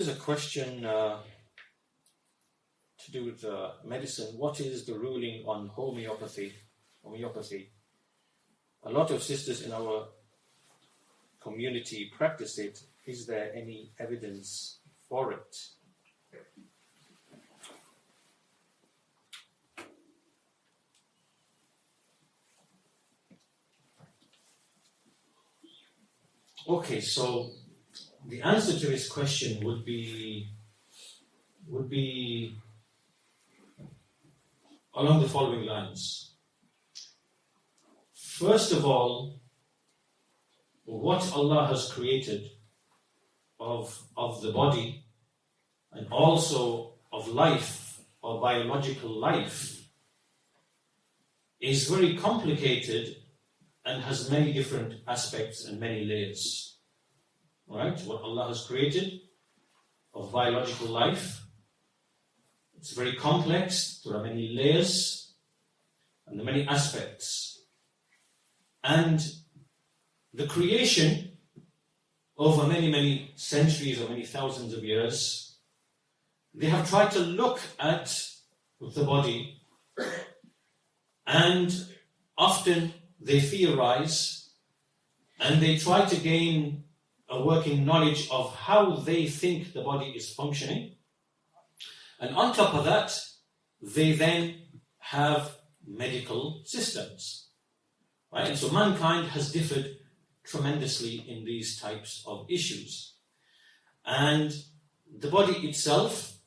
Here's a question to do with medicine. What is the ruling on homeopathy? A lot of sisters in our community practice it. Is there any evidence for it? Okay, so the answer to this question would be along the following lines. First of all, what Allah has created of the body and also of life or biological life is very complicated and has many different aspects and many layers. Right? What Allah has created of biological life, it's very complex, there are many layers and there are many aspects. And the creation over many, many centuries or many thousands of years, they have tried to look at the body, and often they theorize and they try to gain a working knowledge of how they think the body is functioning. And on top of that, they then have medical systems. Right? And so mankind has differed tremendously in these types of issues. And the body itself,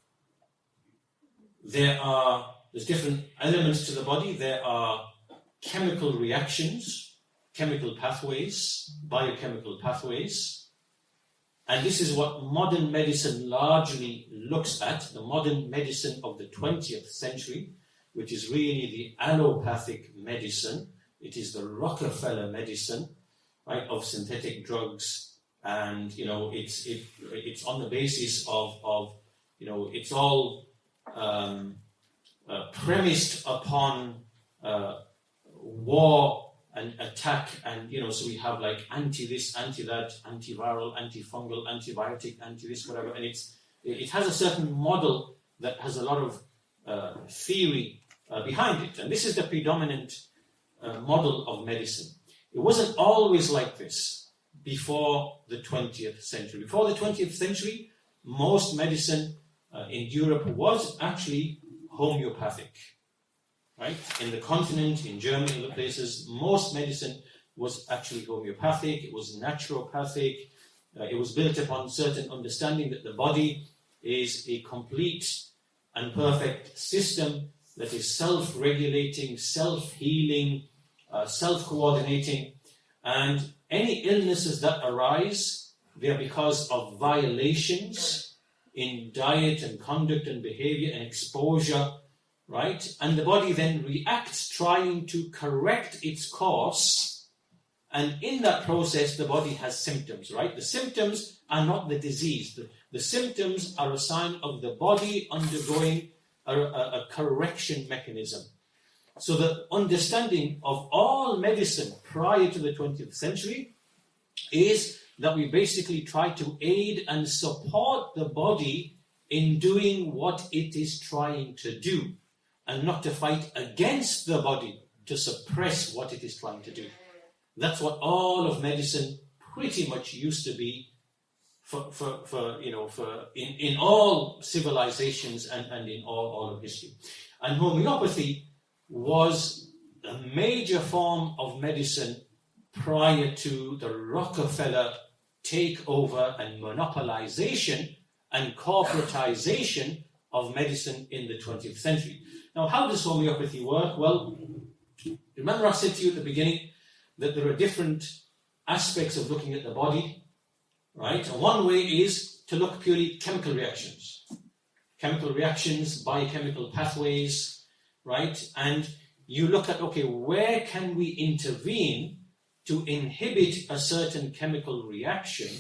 there's different elements to the body. There are chemical reactions, chemical pathways, biochemical pathways. And this is what modern medicine largely looks at, the modern medicine of the 20th century, which is really the allopathic medicine. It is the Rockefeller medicine, right, of synthetic drugs. And, it's on the basis of it's all premised upon war and attack, and so we have like anti-this, anti-that, antiviral, antifungal, antibiotic, anti-this, whatever, and it has a certain model that has a lot of theory behind it, and this is the predominant model of medicine. It wasn't always like this before the 20th century. Before the 20th century, most medicine in Europe was actually homeopathic. Right? In the continent, in Germany, and other places, most medicine was actually homeopathic, it was naturopathic, it was built upon certain understanding that the body is a complete and perfect system that is self-regulating, self-healing, self-coordinating, and any illnesses that arise, they are because of violations in diet and conduct and behavior and exposure. Right? And the body then reacts trying to correct its course, and in that process the body has symptoms, right? The symptoms are not the disease. The symptoms are a sign of the body undergoing a correction mechanism. So the understanding of all medicine prior to the 20th century is that we basically try to aid and support the body in doing what it is trying to do, and not to fight against the body to suppress what it is trying to do. That's what all of medicine pretty much used to be in all civilizations and in all of history. And homeopathy was a major form of medicine prior to the Rockefeller takeover and monopolization and corporatization of medicine in the 20th century. Now, how does homeopathy work? Well, remember I said to you at the beginning that there are different aspects of looking at the body, right? And one way is to look purely chemical reactions. Chemical reactions, biochemical pathways, right? And you look at, okay, where can we intervene to inhibit a certain chemical reaction,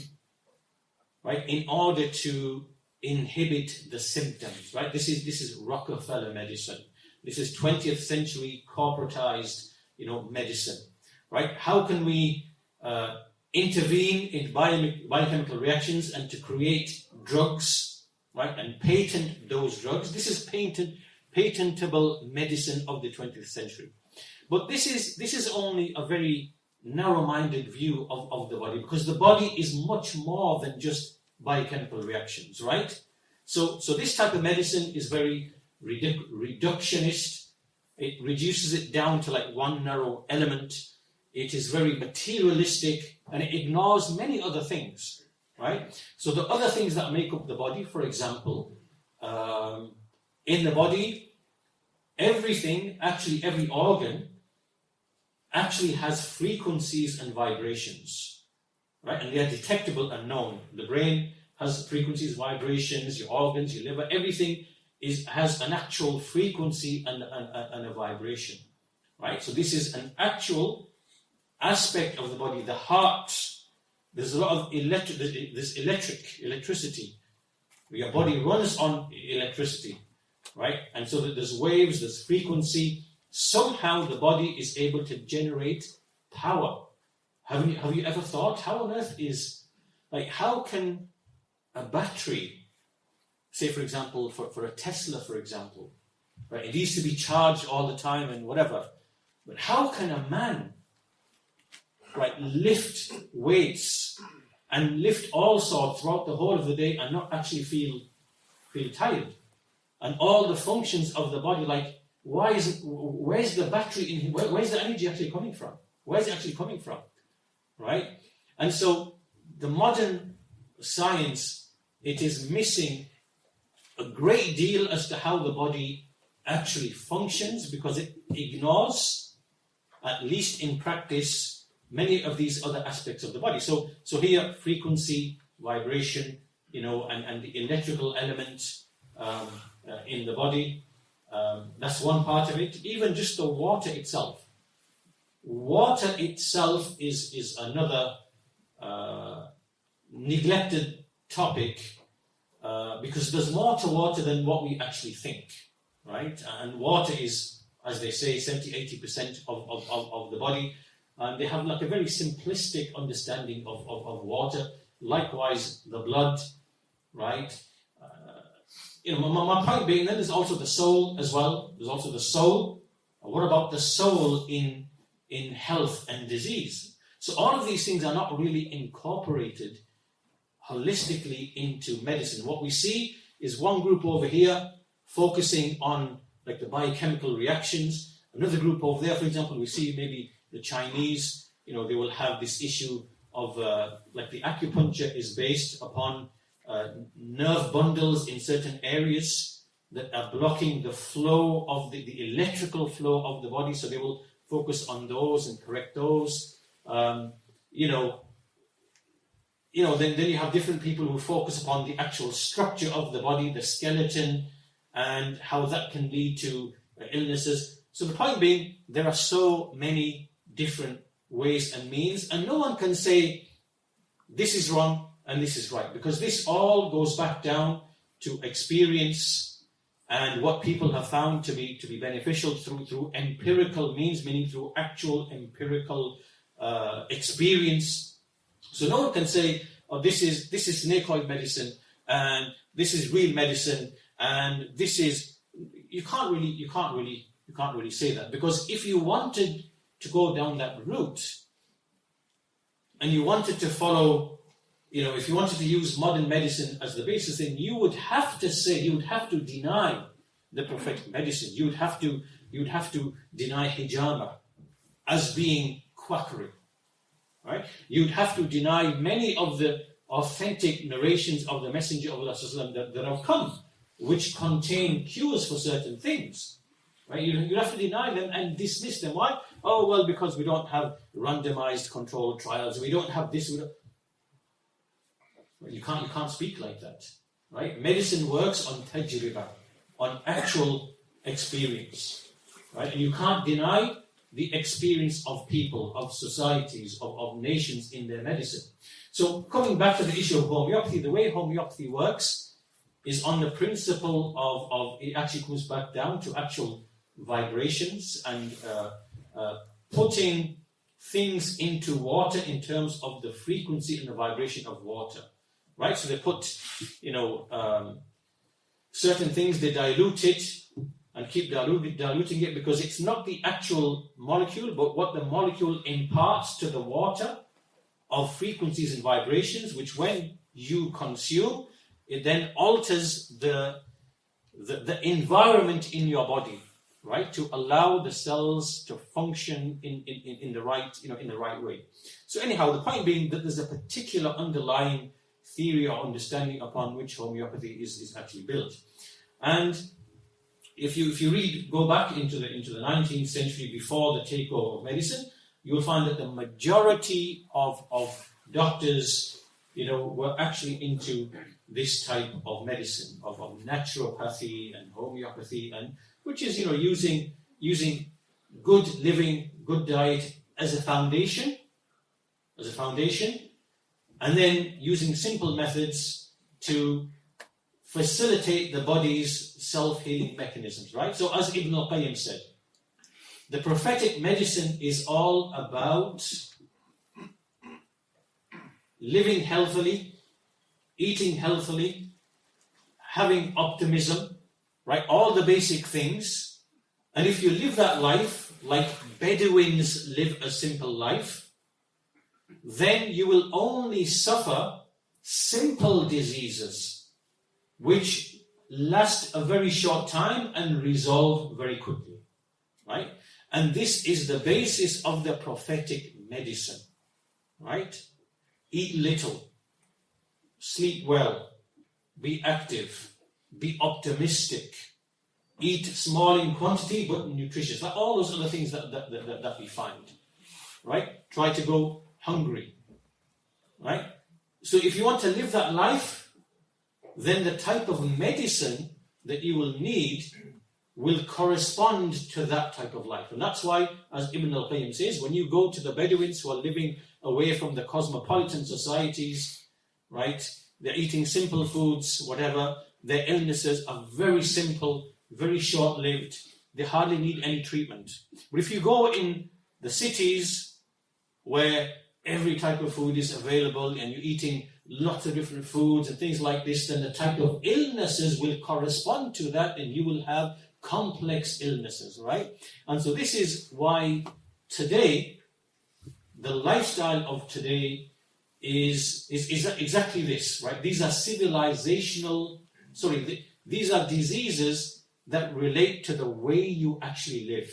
right, in order to inhibit the symptoms, right? This is Rockefeller medicine. This is 20th century corporatized, medicine, right? How can we intervene in biochemical reactions and to create drugs right, and patent those drugs. This is patentable medicine of the 20th century. But this is only a very narrow-minded view of the body, because the body is much more than just biochemical reactions, right? So this type of medicine is very reductionist. It reduces it down to like one narrow element. It is very materialistic, and it ignores many other things, right? So the other things that make up the body, for example, in the body, everything, actually every organ, actually has frequencies and vibrations, right? And they are detectable and known. The brain has frequencies, vibrations, your organs, your liver, everything has an actual frequency and a vibration, right? So this is an actual aspect of the body. The heart, there's a lot of electricity. Your body runs on electricity, right? And so there's waves, there's frequency. Somehow the body is able to generate power. Have you ever thought, how on earth how can a battery, say for example, for a Tesla, for example, right? It needs to be charged all the time and whatever. But how can a man, right, lift weights and lift all sorts throughout the whole of the day and not actually feel tired? And all the functions of the body, like, where's the battery in him? Where's the energy actually coming from? Where's it actually coming from? Right? And so the modern science, it is missing a great deal as to how the body actually functions, because it ignores, at least in practice, many of these other aspects of the body. So here, frequency, vibration, and the electrical element in the body, that's one part of it. Even just the water itself. Water itself is another neglected topic, because there's more to water than what we actually think, right? And water is, as they say, 70-80% of the body. And they have like a very simplistic understanding of water. Likewise, the blood, right? My point being, then there's also the soul as well. There's also the soul. What about the soul in health and disease? So all of these things are not really incorporated holistically into medicine. What we see is one group over here focusing on like the biochemical reactions. Another group over there, for example, we see maybe the Chinese, they will have this issue of like the acupuncture is based upon nerve bundles in certain areas that are blocking the flow of the electrical flow of the body. So they will focus on those and correct those. Then you have different people who focus upon the actual structure of the body, the skeleton, and how that can lead to illnesses. So the point being, there are so many different ways and means, and no one can say this is wrong and this is right, because this all goes back down to experience and what people have found to be beneficial through empirical means, meaning through actual empirical experience. So no one can say, oh, this is snake oil medicine, and this is real medicine, and this is. You can't really say that, because if you wanted to go down that route, and you wanted to follow, if you wanted to use modern medicine as the basis, then you would have to deny the prophetic medicine. You would have to deny hijama as being quackery. Right? You'd have to deny many of the authentic narrations of the Messenger of Allah that have come, which contain cures for certain things. Right? You have to deny them and dismiss them. Why? Oh, well, because we don't have randomized controlled trials. We don't have this. You can't speak like that. Right? Medicine works on tajriba, on actual experience. Right? And you can't deny the experience of people, of societies, of nations in their medicine. So coming back to the issue of homeopathy, the way homeopathy works is on the principle of it actually comes back down to actual vibrations and putting things into water in terms of the frequency and the vibration of water. Right? So they put, certain things, they dilute it and keep diluting it, because it's not the actual molecule, but what the molecule imparts to the water of frequencies and vibrations, which when you consume, it then alters the environment in your body, right, to allow the cells to function in the right, in the right way. So anyhow, the point being that there's a particular underlying theory or understanding upon which homeopathy is actually built. And if you go back into the 19th century, before the takeover of medicine, you'll find that the majority of doctors, were actually into this type of medicine, of naturopathy and homeopathy, and which is, using good living, good diet as a foundation, and then using simple methods to facilitate the body's self-healing mechanisms, right? So as Ibn al-Qayyim said, the prophetic medicine is all about living healthily, eating healthily, having optimism, right? All the basic things. And if you live that life like Bedouins live a simple life, then you will only suffer simple diseases which last a very short time and resolve very quickly, right? And this is the basis of the prophetic medicine, right? Eat little, sleep well, be active, be optimistic, eat small in quantity but nutritious, like all those other things that we find, right? Try to go hungry, right? So if you want to live that life, then the type of medicine that you will need will correspond to that type of life. And that's why, as Ibn al-Qayyim says, when you go to the Bedouins who are living away from the cosmopolitan societies, right, they're eating simple foods, whatever, their illnesses are very simple, very short-lived, they hardly need any treatment. But if you go in the cities where every type of food is available and you're eating lots of different foods and things like this, then the type of illnesses will correspond to that, and you will have complex illnesses, right? And so this is why today, the lifestyle of today is exactly this, right? These are these are diseases that relate to the way you actually live.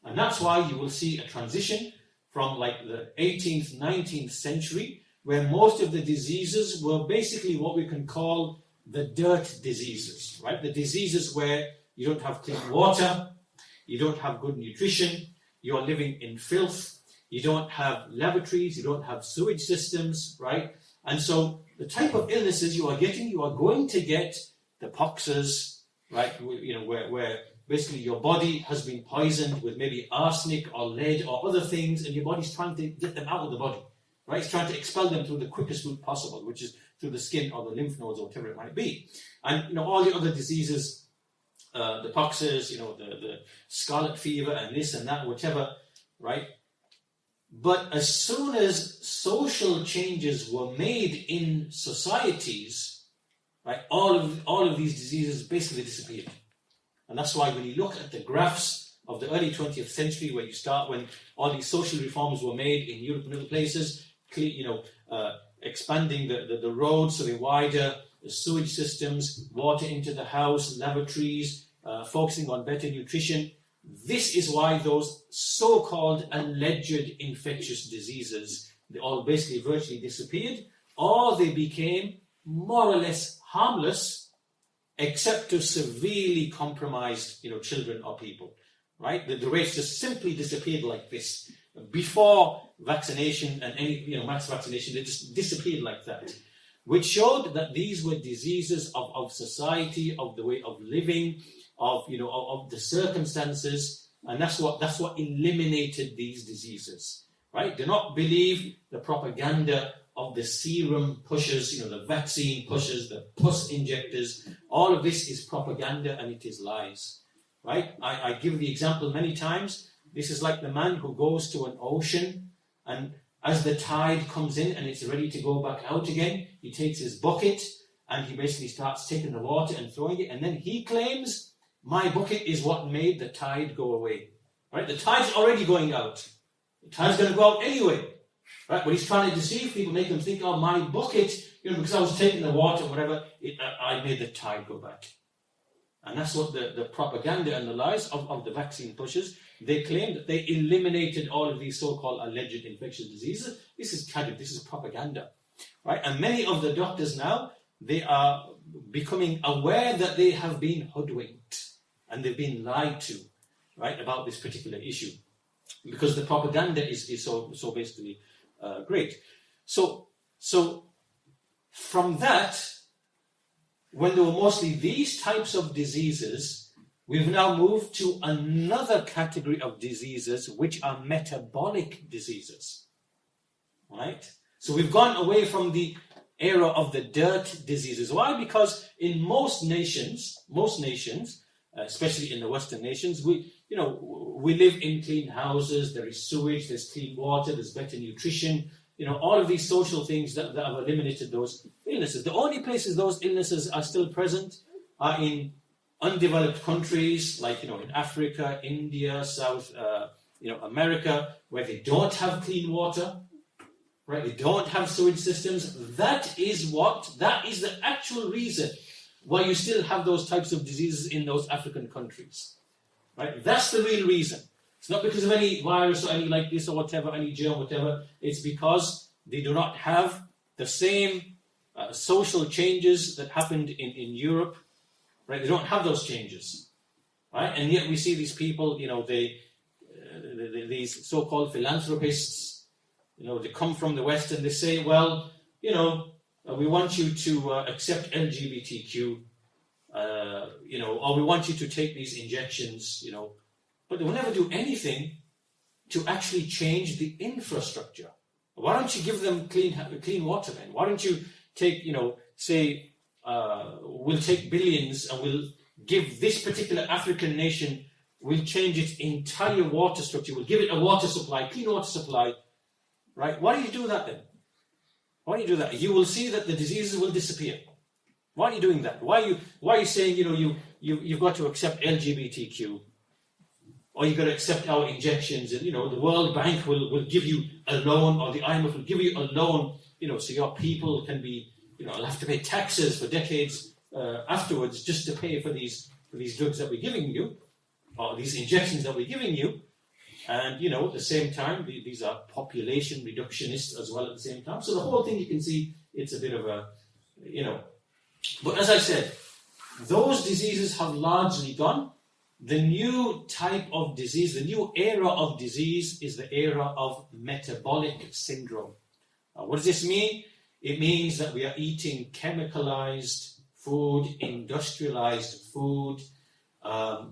And that's why you will see a transition from like the 18th, 19th century, where most of the diseases were basically what we can call the dirt diseases, right? The diseases where you don't have clean water, you don't have good nutrition, you're living in filth, you don't have lavatories, you don't have sewage systems, right? And so the type of illnesses you are going to get the poxes, right? Where basically your body has been poisoned with maybe arsenic or lead or other things, and your body's trying to get them out of the body. Right, it's trying to expel them through the quickest route possible, which is through the skin or the lymph nodes or whatever it might be. And all the other diseases, the poxes, the scarlet fever and this and that, whatever, right? But as soon as social changes were made in societies, right, all of these diseases basically disappeared. And that's why when you look at the graphs of the early 20th century, where you start when all these social reforms were made in Europe and other places, expanding the roads so they're wider, the sewage systems, water into the house, lavatories, focusing on better nutrition. This is why those so-called alleged infectious diseases, they all basically virtually disappeared, or they became more or less harmless, except to severely compromised, children or people. Right? The rates just simply disappeared like this. Before vaccination and any mass vaccination, they just disappeared like that, which showed that these were diseases of society, of the way of living, of the circumstances, and that's what eliminated these diseases. Right? Do not believe the propaganda of the serum pushers, the vaccine pushers, the pus injectors. All of this is propaganda and it is lies. Right? I give the example many times. This is like the man who goes to an ocean, and as the tide comes in and it's ready to go back out again, he takes his bucket and he basically starts taking the water and throwing it, and then he claims, my bucket is what made the tide go away. Right? The tide's already going out. The tide's going to go out anyway. Right? But he's trying to deceive people, make them think, oh, my bucket, because I was taking the water, whatever, I made the tide go back. And that's what the propaganda and the lies of the vaccine pushers, they claim that they eliminated all of these so-called alleged infectious diseases. This is kadhib, this is propaganda. Right? And many of the doctors now, they are becoming aware that they have been hoodwinked and they've been lied to, right, about this particular issue. Because the propaganda is so basically great. So from that, when there were mostly these types of diseases, we've now moved to another category of diseases, which are metabolic diseases. Right? So we've gone away from the era of the dirt diseases. Why? Because in most nations, especially in the Western nations, we live in clean houses, there is sewage, there's clean water, there's better nutrition, all of these social things that have eliminated those illnesses. The only places those illnesses are still present are in undeveloped countries like, in Africa, India, South, America, where they don't have clean water, right? They don't have sewage systems. That is the actual reason why you still have those types of diseases in those African countries, right? That's the real reason. It's not because of any virus or any like this or whatever, any germ, whatever. It's because they do not have the same social changes that happened in Europe, right? They don't have those changes, right? And yet we see these people, these so-called philanthropists, they come from the West and they say, well, we want you to accept LGBTQ, or we want you to take these injections, but they will never do anything to actually change the infrastructure. Why don't you give them clean water then? Why don't you take, say, we'll take billions and we'll give this particular African nation, we'll change its entire water structure, we'll give it a water supply, clean water supply, right? Why do you do that then? Why do you do that? You will see that the diseases will disappear. Why are you doing that? Why are you saying, you've got to accept LGBTQ, or you've got to accept our injections, and, the World Bank will give you a loan, or the IMF will give you a loan, so your people can be, will have to pay taxes for decades afterwards just to pay for these drugs that we're giving you, or these injections that we're giving you. And, at the same time, these are population reductionists as well at the same time. So the whole thing, you can see, it's a bit of a, But as I said, those diseases have largely gone. The new type of disease, the new era of disease is the era of metabolic syndrome. What does this mean? It means that we are eating chemicalized food, industrialized food.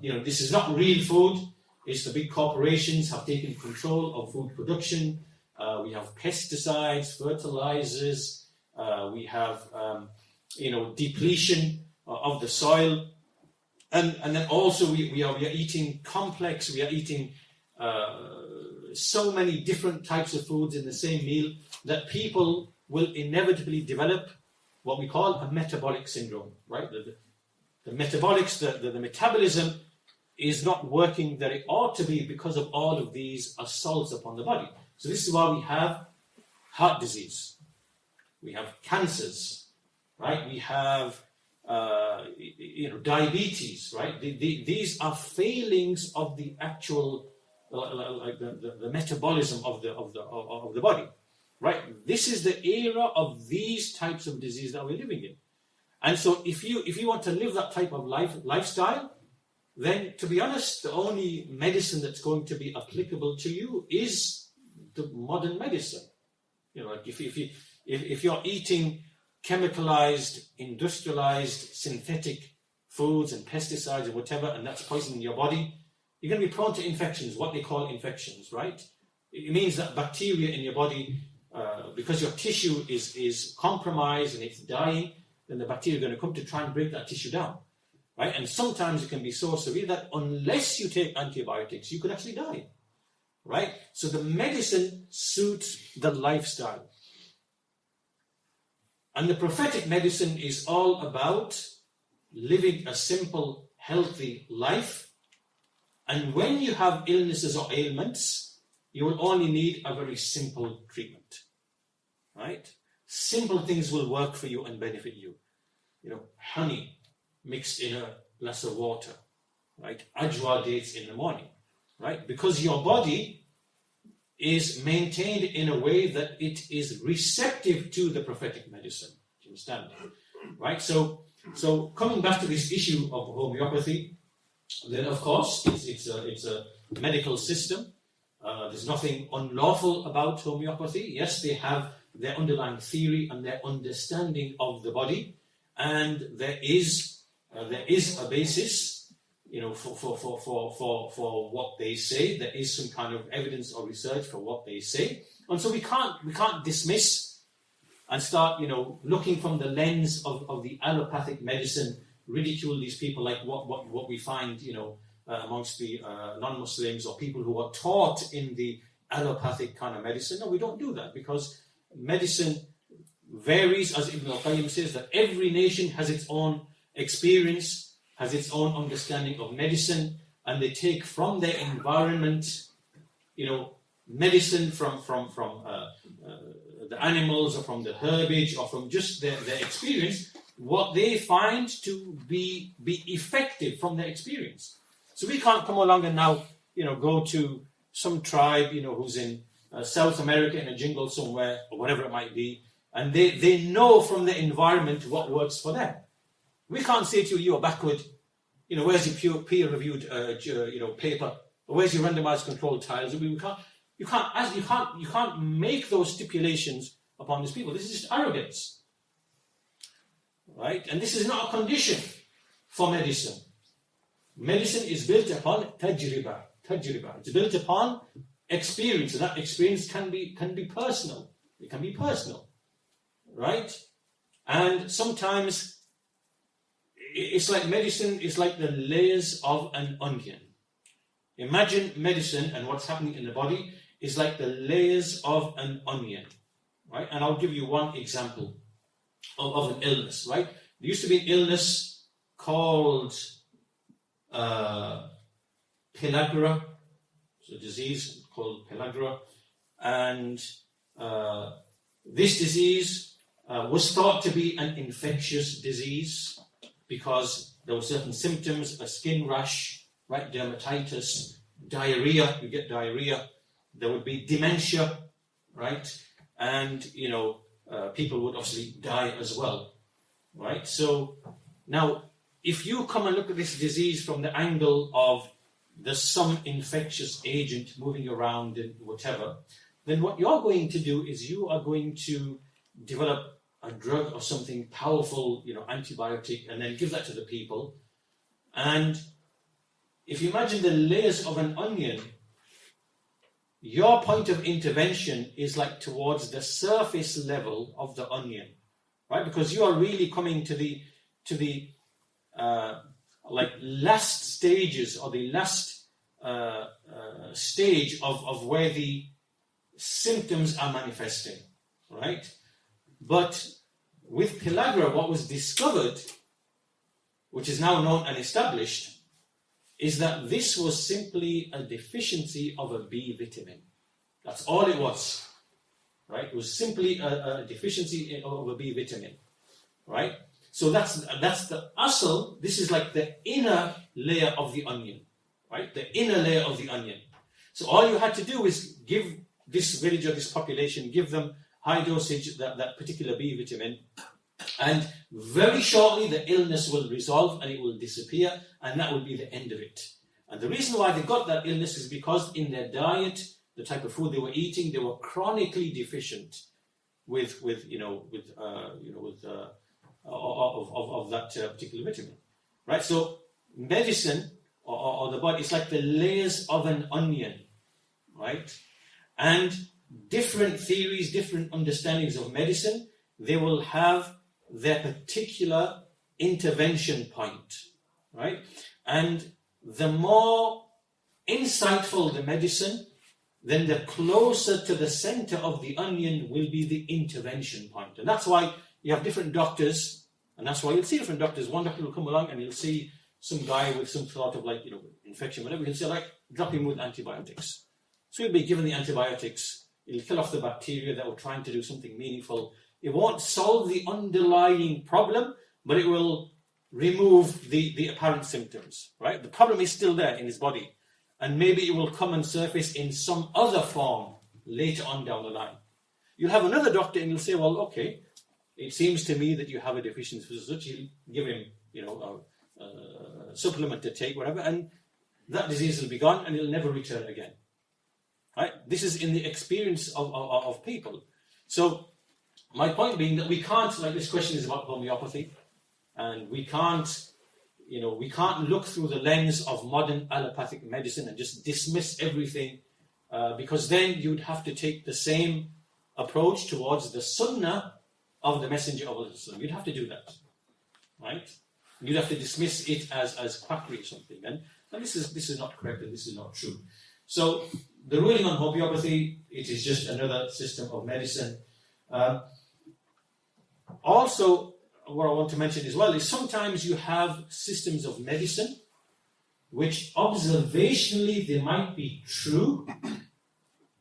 This is not real food. It's the big corporations have taken control of food production. We have pesticides, fertilizers. We have, depletion of the soil. And then also we are eating complex, we are eating so many different types of foods in the same meal that people will inevitably develop what we call a metabolic syndrome, right? The metabolics, the metabolism is not working that it ought to be because of all of these assaults upon the body. So this is why we have heart disease, we have cancers, right? We have diabetes, right? These are failings of the actual, the metabolism of the body, right? This is the era of these types of disease that we're living in. And so, if you want to live that type of lifestyle, then, to be honest, the only medicine that's going to be applicable to you is the modern medicine. Like if you're eating chemicalized, industrialized, synthetic foods and pesticides and whatever, and that's poisoning your body, you're going to be prone to infections, what they call infections, right? It means that bacteria in your body, because your tissue is compromised and it's dying, then the bacteria are going to come to try and break that tissue down, right? And sometimes it can be so severe that unless you take antibiotics, you could actually die, right? So the medicine suits the lifestyle. And the prophetic medicine is all about living a simple, healthy life. And when you have illnesses or ailments, you will only need a very simple treatment. Right? Simple things will work for you and benefit you. Honey mixed in a glass of water. Right? Ajwa dates in the morning. Right? Because your body is maintained in a way that it is receptive to the prophetic medicine. Do you understand? Right? So coming back to this issue of homeopathy, then of course it's a medical system. There's nothing unlawful about homeopathy. Yes, they have their underlying theory and their understanding of the body, and there is a basis, for what they say. There is some kind of evidence or research for what they say, and so we can't dismiss and start, looking from the lens of the allopathic medicine, ridicule these people like what we find, amongst the non-Muslims or people who are taught in the allopathic kind of medicine. No, we don't do that, because medicine varies, as Ibn al-Qayyim says, that every nation has its own experience, has its own understanding of medicine, and they take from their environment, medicine from the animals, or from the herbage, or from just their experience, what they find to be effective from their experience. So we can't come along and now, go to some tribe, who's in South America in a jungle somewhere, or whatever it might be, and they know from the environment what works for them. We can't say to you, you're backward, where's your peer-reviewed, paper, or where's your randomized controlled trials? You can't make those stipulations upon these people. This is just arrogance, right? And this is not a condition for medicine. Medicine is built upon tajriba. It's built upon experience, and that experience can be personal. It can be personal, right? And sometimes it's like medicine is like the layers of an onion. Imagine medicine and what's happening in the body is like the layers of an onion, right? And I'll give you one example of an illness, right? There used to be an illness called pellagra. It's a disease called pellagra, and this disease was thought to be an infectious disease because there were certain symptoms: a skin rash, right, dermatitis, diarrhea. You get diarrhea. There would be dementia, right, and people would obviously die as well, right? So now, if you come and look at this disease from the angle of there's some infectious agent moving around and whatever, then what you're going to do is you are going to develop a drug or something powerful, antibiotic, and then give that to the people. And if you imagine the layers of an onion, your point of intervention is like towards the surface level of the onion, right? Because you are really coming to the last stages, or the last stage of where the symptoms are manifesting, right? But with pellagra, what was discovered, which is now known and established, is that this was simply a deficiency of a B vitamin. That's all it was, right? It was simply a deficiency of a B vitamin, right? So that's the asl. This is like the inner layer of the onion, right? The inner layer of the onion. So all you had to do is give this village or this population, give them high dosage, that particular B vitamin, and very shortly the illness will resolve and it will disappear, and that will be the end of it. And the reason why they got that illness is because in their diet, the type of food they were eating, they were chronically deficient of that particular vitamin, right? So medicine or the body is like the layers of an onion, right? And different theories, different understandings of medicine, they will have their particular intervention point, right? And the more insightful the medicine, then the closer to the center of the onion will be the intervention point. And that's why you have different doctors, and that's why you'll see different doctors. One doctor will come along and you'll see some guy with some sort of like, infection, whatever. He'll say, like, drop him with antibiotics. So he'll be given the antibiotics. It'll kill off the bacteria that were trying to do something meaningful. It won't solve the underlying problem, but it will remove the apparent symptoms, right? The problem is still there in his body. And maybe it will come and surface in some other form later on down the line. You'll have another doctor and you'll say, well, okay, it seems to me that you have a deficiency for such. You'll give him, a supplement to take, whatever, and that disease will be gone and it'll never return again. Right? This is in the experience of people. So my point being that we can't, like this question is about homeopathy, and we can't look through the lens of modern allopathic medicine and just dismiss everything, because then you'd have to take the same approach towards the sunnah of the Messenger of Allah. You'd have to do that, right? You'd have to dismiss it as quackery or something, and this is not correct and this is not true. So the ruling on homeopathy, it is just another system of medicine. Also, what I want to mention as well is sometimes you have systems of medicine which observationally they might be true,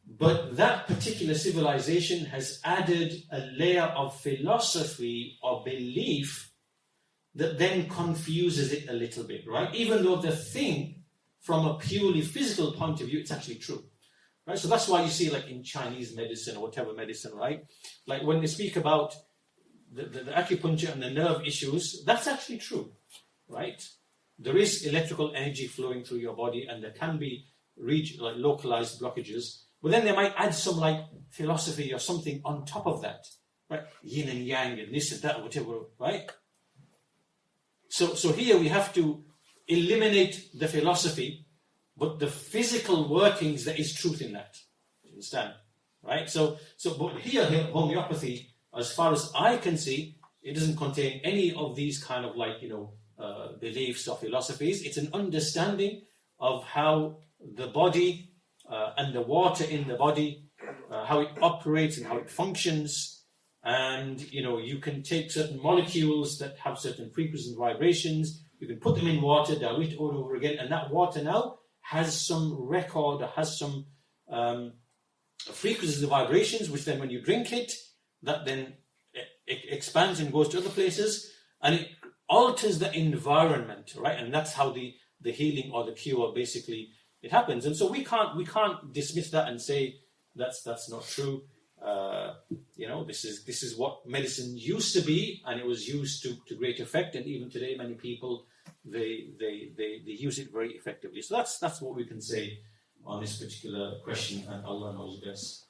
but that particular civilization has added a layer of philosophy or belief that then confuses it a little bit, right? Even though the thing, from a purely physical point of view, it's actually true, right? So that's why you see, like in Chinese medicine or whatever medicine, right? Like when they speak about the acupuncture and the nerve issues, that's actually true, right? There is electrical energy flowing through your body, and there can be localized blockages. But then they might add some like philosophy or something on top of that, right? Yin and yang and this and that, whatever, right? So here we have to eliminate the philosophy, but the physical workings, there is truth in that. You understand? Right? But here homeopathy, as far as I can see, it doesn't contain any of these kind of beliefs or philosophies. It's an understanding of how the body and the water in the body, how it operates and how it functions. And, you can take certain molecules that have certain frequencies and vibrations, you can put them in water, dilute it all over again, and that water now has some record, or has some frequencies and vibrations, which then when you drink it, that then it expands and goes to other places, and it alters the environment, right? And that's how the healing or the cure basically it happens. And so we can't dismiss that and say that's not true. This is what medicine used to be, and it was used to great effect. And even today, many people they use it very effectively. So that's what we can say on this particular question, and Allah knows best.